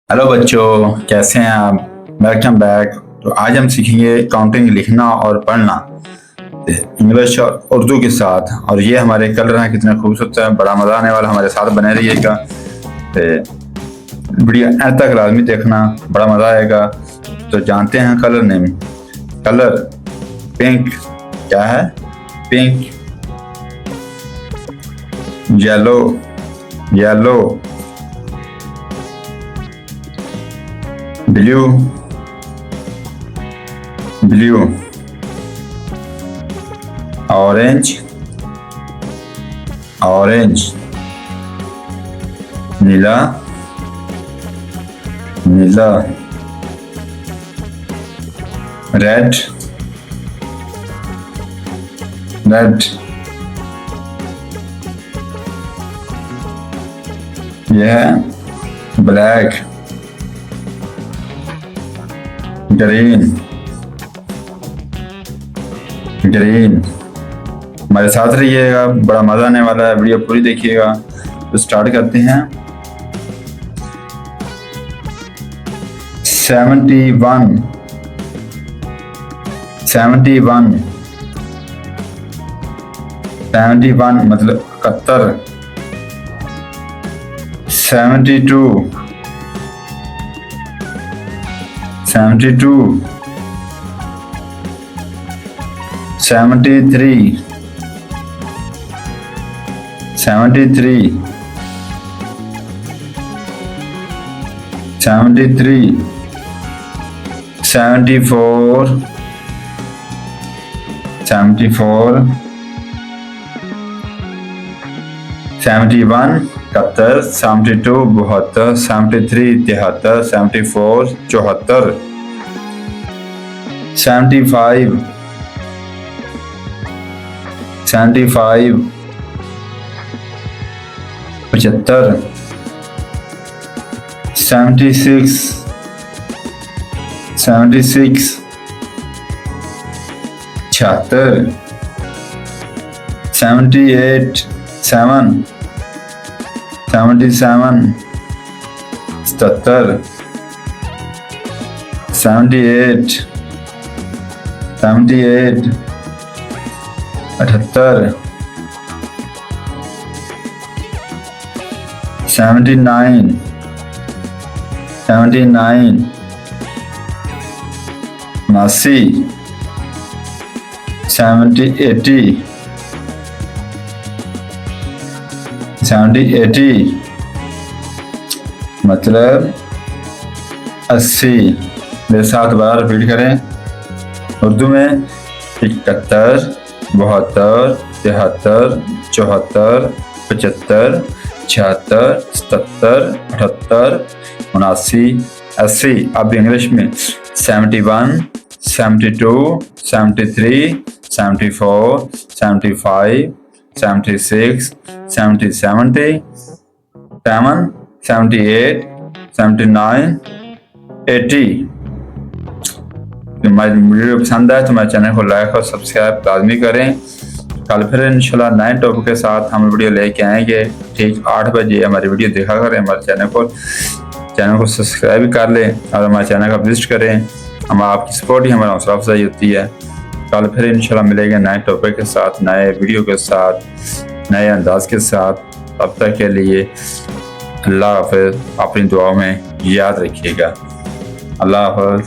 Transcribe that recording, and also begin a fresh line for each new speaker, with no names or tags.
Hello बच्चों, कैसे हैं आप? Welcome back. तो आज हम सीखेंगे काउंटिंग लिखना और पढ़ना इंग्लिश और उर्दू के साथ। और ये हमारे कलर हैं, कितने खूबसूरत है, बड़ा मज़ा आने वाला। हमारे साथ बने रहिएगा, वीडियो एंड तक लाजमी देखना, बड़ा मज़ा आएगा। तो जानते हैं कलर नेम। कलर पिंक, क्या है? Pink. Yellow, yellow. Blue, blue. Orange, orange. नीला, नीला। Red, red. यह है ब्लैक। Green, green. हमारे साथ रहिएगा, बड़ा मजा आने वाला है, वीडियो पूरी देखिएगा। तो स्टार्ट करते हैं। 71, 71, 71 मतलब 71। 72, 72, 73, 73, 73, 74, 74, 71 71, 72 72, 73 73, 74 74, 75, 75 75, 76 76, 76, 78 7 77, 77, 78 78, 78, 79 79, 79, 70 80, 70 80 मतलब 80। मेरे साथ बार रिपीट करें उर्दू में। 71, 72, 73, 74, 75, 76, 77, 78, 79, 80। अब इंग्लिश में 71, 72, 73, 74, 75, 76, 70, 70, 78, 79, 80। हमारी वीडियो पसंद आए तो हमारे चैनल को लाइक और सब्सक्राइब लाजमी करें। कल फिर इंशाल्लाह नए टॉपिक के साथ हम वीडियो लेके आएंगे। ठीक 8 बजे हमारी वीडियो देखा करें। हमारे चैनल को सब्सक्राइब भी कर लें और हमारे चैनल का विजिट करें। हम आपकी सपोर्ट ही हमारा हौसला अफजाई होती है। कल फिर इंशाल्लाह मिलेंगे नए टॉपिक के साथ, नए वीडियो के साथ, नए अंदाज के साथ। तब तक के लिए अल्लाह हाफ़िज़। अपनी दुआओं में याद रखिएगा। अल्लाह हाफ़िज़।